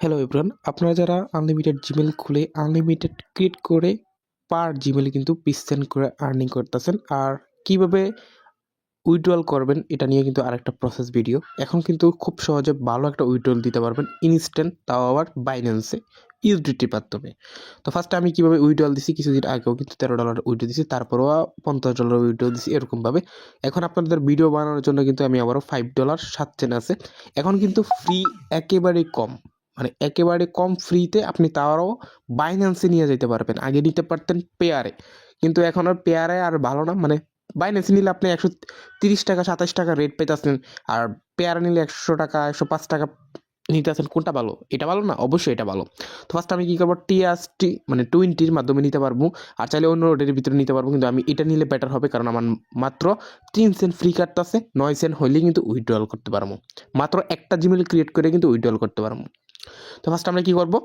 Hello everyone, আপনারা যারা unlimited Gmail খুলে আনলিমিটেড ক্রিয়েট করে পার জিমেলে কিন্তু পিস করে আর্নিং করতেছেন, আর কিভাবে উইথড্রল করবেন এটা নিয়ে কিন্তু আরেকটা প্রসেস ভিডিও। এখন কিন্তু খুব সহজে ভালো একটা উইথড্রল দিতে পারবেন ইনস্ট্যান্ট, তাও আবার বাইন্যান্সে ইউএসডিটির মাধ্যমে। তো ফার্স্টে আমি কীভাবে উইথড্রল দিছি, কিছুদিন আগেও কিন্তু $13 উইথড্রল দিছি, তারপরেও $50 উইথড্রল দিছি এরকমভাবে। এখন আপনাদের ভিডিও বানানোর জন্য কিন্তু আমি আবারও $5 7 আছে। এখন কিন্তু ফ্রি একেবারেই কম, মানে একেবারে কম ফ্রিতে আপনি তাও বাইন্যান্সে নিয়ে যেতে পারবেন। আগে নিতে পারতেন পেয়ারে, কিন্তু এখন আর পেয়ারে আর ভালো না। মানে বাইন্যান্সে নিলে আপনি 130 টাকা 27 টাকা রেট পেতেছেন, আর পেয়ারে নিলে 100 টাকা 105 টাকা নিতেছেন। কোনটা ভালো? এটা ভালো না? অবশ্যই এটা ভালো। তো ফার্স্ট আমি কী করবো, টিএসটি মানে 20-র মাধ্যমে নিতে পারবো, আর চাইলে অন্য রোডের ভিতরে নিতে পারবো, কিন্তু আমি এটা নিলে বেটার হবে, কারণ আমার মাত্র 3 সেন্ট ফ্রি কাটতেছে। 9 সেন্ট হইলেই কিন্তু উইথড্রল করতে পারবো, মাত্র একটা জিমেল ক্রিয়েট করে কিন্তু উইথড্রল করতে পারবো। তো ফার্স্ট আমরা কী করবো,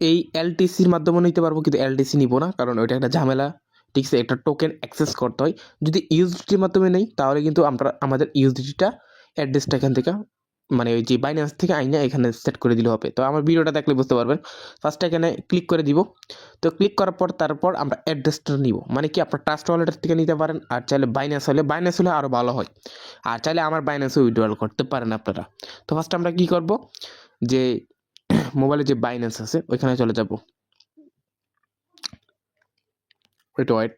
এই এলটিসির মাধ্যমে নিতে পারবো, কিন্তু এলটিসি নিব না, কারণ ওইটা একটা ঝামেলা। ঠিক আছে, একটা টোকেন অ্যাক্সেস করতে হয়। যদি ইউএসডিটির মাধ্যমে নেই তাহলে কিন্তু আমরা আমাদের ইউএসডিটিটা অ্যাড্রেসটা এখান থেকে, মানে ওই যে বাইন্যান্স থেকে আইনা এখানে সেট করে দিলে হবে। তো আমার ভিডিওটা দেখলে বুঝতে পারবেন। ফার্স্ট এখানে ক্লিক করে দিব। তো ক্লিক করার পর তারপর আমরা অ্যাড্রেসটা নিব, মানে কি আপনার ট্রাস্ট ওয়ালেটের থেকে নিতে পারেন, আর চাইলে বাইন্যান্স হলে আরও ভালো হয়, আর চাইলে আমার বাইন্যান্সে উইথড্রল করতে পারেন আপনারা। তো ফার্স্ট আমরা কী করব, যে মোবাইলে যে বাইন্যান্স আছে ওইখানে চলে যাব। ওয়েট,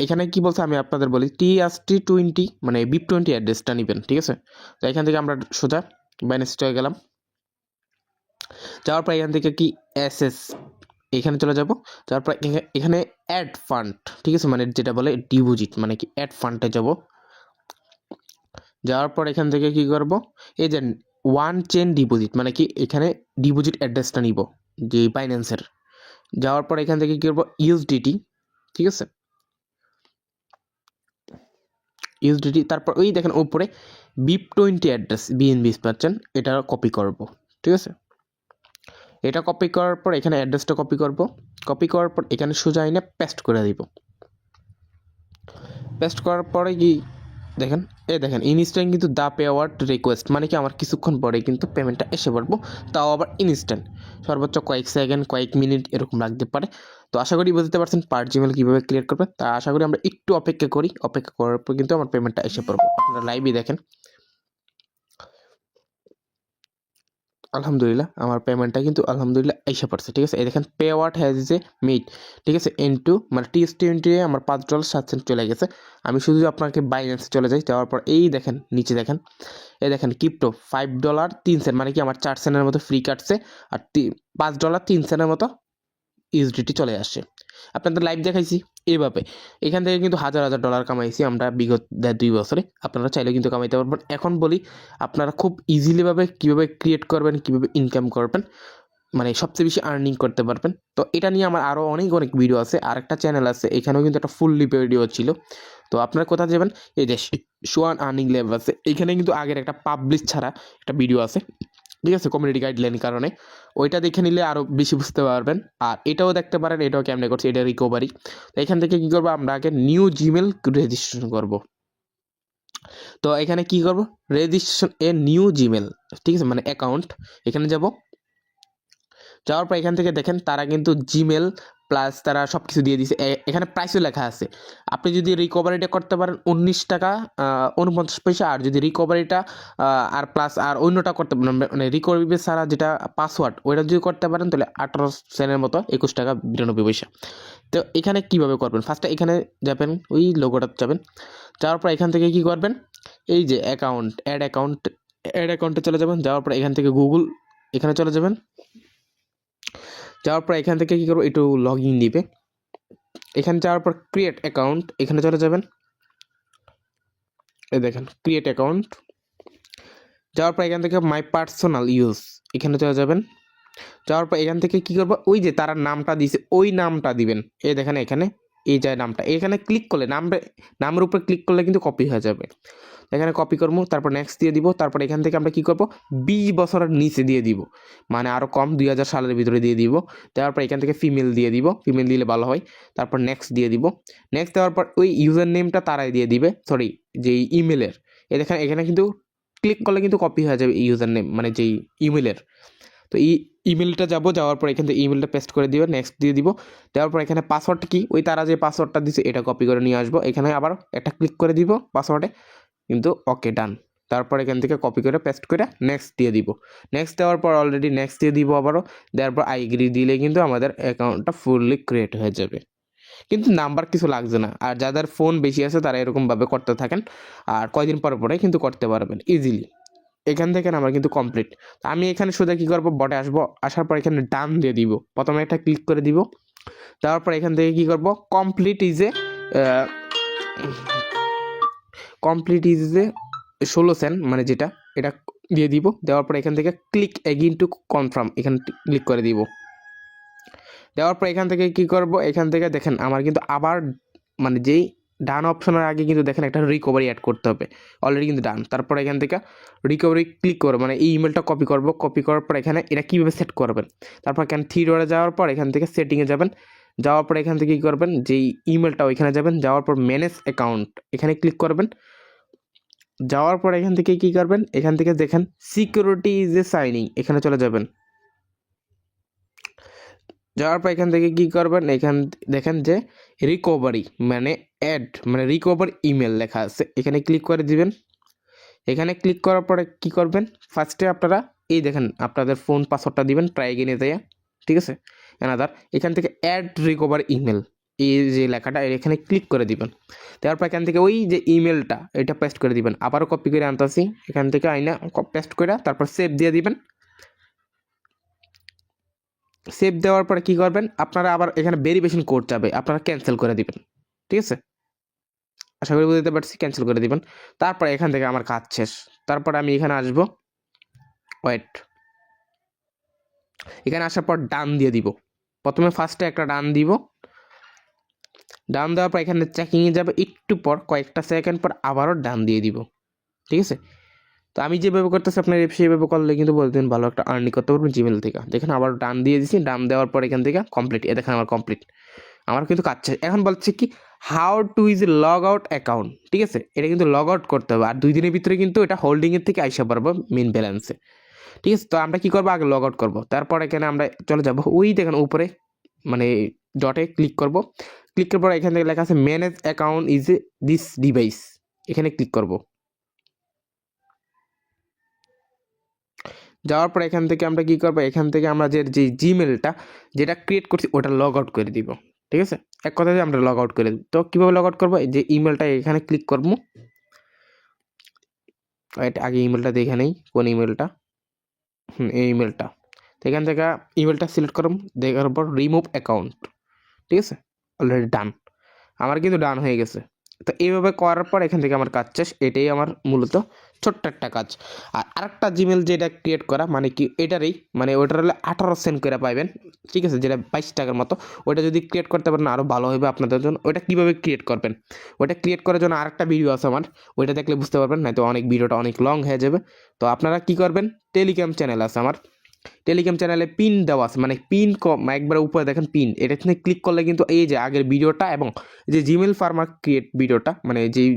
এখানে কি বলছে আমি আপনাদের বলি, TRC20 মানে BIP20 অ্যাড্রেসটা নেবেন। ঠিক আছে, তো এখান থেকে আমরা সোজা বাইন্যান্স চলে গেলাম। যাওয়ার পর এখান থেকে কি SS এখানে চলে যাব। যাওয়ার পর এখানে অ্যাড ফান্ড, ঠিক আছে, মানে যেটা বলে ডিপোজিট, মানে কি অ্যাড ফান্ডে যাব। যাওয়ার পর এখান থেকে কি করব, এই যে ওয়ান চেন ডিপোজিট, মানে কি এখানে ডিপোজিট অ্যাড্রেসটা নিব যে বাইন্যান্সের। যাওয়ার পর এখান থেকে কি করব, ইউএসডিটি, ঠিক আছে, ইউএসডিটি। তারপর ওই দেখেন উপরে BIP20 অ্যাড্রেস BNB পাচ্ছেন, এটা কপি করব। ঠিক আছে, এটা কপি করার পর এখানে অ্যাড্রেসটা কপি করব। কপি করার পর এখানে সোজা এনে পেস্ট করে দিব। পেস্ট করার পরে কি দেখেন, দেখেন ইনস্ট্যান্ট কিন্তু দা পে আওয়ার্ড রিকোয়েস্ট, মানে কি আমার কিছুক্ষণ পরে কিন্তু পেমেন্টটা এসে পড়বো, তাও আবার ইনস্ট্যান্ট। সর্বোচ্চ কয়েক সেকেন্ড কয়েক মিনিট এরকম লাগতে পারে। তো আশা করি বুঝতে পারছেন পার জিমেল কীভাবে ক্লিয়ার করবেন। তা আশা করি আমরা একটু অপেক্ষা করি, অপেক্ষা করার পর কিন্তু আমার পেমেন্টটা এসে পড়বো। আপনারা লাইভই দেখেন। আলহামদুলিল্লাহ আমার পেমেন্টটা কিন্তু আলহামদুলিল্লাহ এসে পড়ছে। ঠিক আছে, এই দেখেন pay award has a meet, ঠিক আছে, ইনটু মানে TS20 আমার $5 7 সেন্ট চলে গেছে। আমি শুধু আপনাকে বাইন্যান্সে চলে যাই। যাওয়ার পর এই দেখেন নিচে দেখেন, এই দেখেন ক্রিপ্টো $5 3 সেন্ট, মানে কি আমার 4 সেন্টের মতো ফ্রি কাটছে, আর $5 3 সেন্টের মতো ইউএসডিটি চলে আসছে। আপনাদের লাইভ দেখাইছি এইভাবে। এখান থেকে কিন্তু হাজার হাজার ডলার কামাইছি আমরা বিগত 2 বছরে। আপনারা চাইলে কিন্তু কামাইতে পারবেন। এখন বলি আপনারা খুব ইজিলিভাবে কীভাবে ক্রিয়েট করবেন, কীভাবে ইনকাম করবেন, মানে সবচেয়ে বেশি আর্নিং করতে পারবেন। তো এটা নিয়ে আমার আরও অনেক ভিডিও আছে, আর একটা চ্যানেল আছে, এখানেও কিন্তু একটা ফুললি ভিডিও ছিল। তো আপনারা কোথায় যাবেন, এই যে সোয়ান আর্নিং ল্যাব আছে, এখানে কিন্তু আগের একটা পাবলিশ ছাড়া একটা ভিডিও আছে, ঠিক আছে, কমিউনিটি গাইডলাইন কারণে ওইটা দেখে নিলে আরও বেশি বুঝতে পারবেন। আর এটাও দেখতে পারেন, এটাও কেমনে করছে, এটা রিকভারি। তো এখান থেকে কী করবো, আমরা আগে নিউ জিমেল রেজিস্ট্রেশন করব। তো এখানে কি করব, রেজিস্ট্রেশন এ নিউ জিমেল, ঠিক আছে, মানে অ্যাকাউন্ট। এখানে যাব, যাওয়ার পর এখান থেকে দেখেন তারা কিন্তু জিমেল প্লাস তারা সব কিছু দিয়ে দিছে। এখানে প্রাইসও লেখা আছে। আপনি যদি রিকভারিটা করতে পারেন 19 টাকা 49 পয়সা, আর যদি রিকভারিটা আর প্লাস আর অন্যটা করতে পারেন, মানে রিকভারি ছাড়া যেটা পাসওয়ার্ড ওইটা যদি করতে পারেন তাহলে 18 সেন্টের মতো 21 টাকা 92 পয়সা। তো এখানে কিভাবে করবেন, ফার্স্টে এখানে যাবেন, ওই লোগোটা যাবেন। যাওয়ার পর এখান থেকে কি করবেন, এই যে অ্যাকাউন্ট অ্যাড অ্যাকাউন্টে চলে যাবেন। যাওয়ার পর এখান থেকে গুগল এখানে চলে যাবেন। যাওয়ার পর এখান থেকে কী করবো, একটু লগ ইন দিবে। এখানে যাওয়ার পর ক্রিয়েট অ্যাকাউন্ট এখানে চলে যাবেন। এই দেখেন ক্রিয়েট অ্যাকাউন্ট। যাওয়ার পর এখান থেকে মাই পার্সোনাল ইউজ এখানে চলে যাবেন। যাওয়ার পর এখান থেকে কী করবো, ওই যে তারা নামটা দিছে ওই নামটা দিবেন। এই দেখেন এখানে এই যে নামটা, এখানে ক্লিক করলে নামের উপরে ক্লিক করলে কিন্তু কপি হয়ে যাবে। এখানে কপি করবো, তারপর নেক্সট দিয়ে দিব। তারপর এখান থেকে আমরা কী করবো, 20 বছরের নিচে দিয়ে দিব, মানে আরও কম 2000 সালের ভিতরে দিয়ে দিব। দেওয়ার পর এখান থেকে ফিমেল দিয়ে দিব, ফিমেল দিলে ভালো হয়। তারপর নেক্সট দিয়ে দিব। নেক্সট দেওয়ার পর ওই ইউজার নেমটা তারাই দিয়ে দিবে, সরি যে ইমেলের। দেখেন এখানে কিন্তু ক্লিক করলে কিন্তু কপি হয়ে যাবে ইউজার নেম মানে যেই ইমেলের। তো ইমেলটা যাওয়ার পর এখান থেকে ইমেলটা পেস্ট করে দিবে, নেক্সট দিয়ে দিব। দেওয়ার পর এখানে পাসওয়ার্ড কি ওই তারা যে পাসওয়ার্ডটা দিছে এটা কপি করে নিয়ে আসবো, এখানে আবার একটা ক্লিক করে দিব পাসওয়ার্ডে, কিন্তু ওকে ডান। তারপর এখান থেকে কপি করে পেস্ট করে নেক্সট দিয়ে দিব। নেক্সট দেওয়ার পর অলরেডি নেক্সট দিয়ে দিব আবারও, দেওয়ার পর আই এগ্রি দিলে কিন্তু আমাদের অ্যাকাউন্টটা ফুললি ক্রিয়েট হয়ে যাবে, কিন্তু নাম্বার কিছু লাগছে না। আর যাদের ফোন বেশি আছে তারা এরকমভাবে করতে থাকেন, আর কয়দিন পরে পরে কিন্তু করতে পারবেন ইজিলি। এখান থেকে আমার কিন্তু কমপ্লিট। আমি এখানে সোজা কী করবো, বটে আসবো, আসার পর এখানে ডান দিয়ে দিব, প্রথমে একটা ক্লিক করে দিব। তারপর এখান থেকে কী করবো, কমপ্লিট ইজ এ সলিউশন মানে যেটা, এটা দিয়ে দিব। দেওয়ার পর এখান থেকে ক্লিক এগেইন টু কনফার্ম, এখানে ক্লিক করে দিব। দেওয়ার পর এখান থেকে কী করব, এখান থেকে দেখেন আমার কিন্তু আবার মানে যেই ডান অপশনের আগে কিন্তু দেখেন একটা রিকভারি অ্যাড করতে হবে, অলরেডি কিন্তু ডান। তারপর এখান থেকে রিকভারি ক্লিক করবো, মানে এই ইমেলটা কপি করব, কপি করার পর এখানে এটা কীভাবে সেট করবেন, তারপর এখানে থ্রি ডটে যাওয়ার পর এখান থেকে সেটিংয়ে যাবেন, যাওয়ার পর এখান থেকে কী করবেন, যেই ইমেলটা ওইখানে যাবেন, যাওয়ার পর ম্যানেজ অ্যাকাউন্ট এখানে ক্লিক করবেন। যাওয়ার পর এখান থেকে কী করবেন, এখান থেকে দেখেন সিকিউরিটি ইজ এ সাইনিং, এখানে চলে যাবেন। যাওয়ার পর এখান থেকে কী করবেন, এখান দেখেন যে রিকভারি মানে অ্যাড মানে রিকভার ইমেল লেখা আছে, এখানে ক্লিক করে দিবেন। এখানে ক্লিক করার পরে কী করবেন, ফার্স্টে আপনারা এই দেখেন আপনাদের ফোন পাসওয়ার্ডটা দিবেন ট্রাই এগেইনে দেয়া, ঠিক আছে অ্যানাদার। এখান থেকে অ্যাড রিকভার ইমেল এই যে লেখাটা এখানে ক্লিক করে দিবেন। তারপর এখান থেকে ওই যে ইমেলটা এটা পেস্ট করে দিবেন, আবারও কপি করে আনতেছি এখান থেকে আইনা পেস্ট করে, তারপর সেভ দিয়ে দিবেন। সেভ দেওয়ার পরে কী করবেন, আপনারা আবার এখানে ভেরিফিকেশন কোড যাবে, আপনারা ক্যান্সেল করে দিবেন, ঠিক আছে। আশা করি বুঝতে পারছি, ক্যান্সেল করে দিবেন। তারপরে এখান থেকে আমার কাজ শেষ। তারপরে আমি এখানে আসব, ওয়েট, এখানে আসার পর ডান দিয়ে দিব। প্রথমে ফার্স্টে একটা ডান দিব, ডান দেওয়ার পর এখানে চেকিংয়ে যাবে, একটু পর কয়েকটা সেকেন্ড পর আবারও ডান দিয়ে দিব, ঠিক আছে। তো আমি যেভাবে করতেছি আপনার সেইভাবে করলে কিন্তু বলতেন ভালো একটা আর্নিং করতে পারবেন জিমেল থেকে। দেখেন আবার ডান দিয়ে দিচ্ছি, ডান দেওয়ার পর এখান থেকে কমপ্লিট, এ দেখেন আমার কমপ্লিট, আমার কিন্তু কাজ শেষ। এখন বলছে কি how to is log out account, ঠিক আছে, এটা কিন্তু লগ আউট করতে হবে, আর 2 দিনের ভিতরে কিন্তু এটা হোল্ডিংয়ের থেকে আইসা পারবো মেন ব্যালেন্সে, ঠিক আছে। তো আমরা কী করবো, আগে লগ আউট করবো, তারপর এখানে আমরা চলে যাবো ওই দেখেন উপরে মানে ডটে ক্লিক করব। ক্লিক করার পর এখান থেকে লেখা আছে manage account is this device, এখানে ক্লিক করব। যাওয়ার পর এখান থেকে আমরা কী করবো, এখান থেকে আমরা যে জিমেলটা যেটা ক্রিয়েট করছি ওটা লগ আউট করে দিব, ঠিক আছে। এক কথায় আমরা লগ আউট করে দিব। তো কীভাবে লগ আউট করবো, যে ইমেলটা এখানে ক্লিক করবো, আগে ইমেলটা দেখে নেই কোন ইমেলটা, এই ইমেলটা। তো এখান থেকে ইমেলটা সিলেক্ট করব, দেখার পর রিমুভ অ্যাকাউন্ট, ঠিক আছে, অলরেডি ডান, আমার কিন্তু ডান হয়ে গেছে। তো এইভাবে করার পর এখান থেকে আমার কাজ শেষ। এটাই আমার মূলত ছোট্ট একটা কাজ। আর আরেকটা জিমেল যেটা ক্রিয়েট করা মানে কি এটারই মানে ওইটার হলে 18 সেন্ট করে পাইবেন, ঠিক আছে, যেটা 22 টাকার মতো। ওইটা যদি ক্রিয়েট করতে পারেন আরও ভালো হবে আপনাদের জন্য। ওইটা কীভাবে ক্রিয়েট করবেন, ওইটা ক্রিয়েট করার জন্য আরেকটা ভিডিও আছে আমার, ওইটা দেখলে বুঝতে পারবেন, নয়তো অনেক ভিডিওটা অনেক লং হয়ে যাবে। তো আপনারা কি করবেন, টেলিগ্রাম চ্যানেল আছে আমার, টেলিগ্রাম চ্যানেলে পিন দেওয়া আছে, মানে পিন একবার উপরে দেখেন পিন, এটা ক্লিক করলে কিন্তু এই যে আগের ভিডিওটা এবং যে জিমেল ফার্মার ক্রিয়েট ভিডিওটা মানে যেই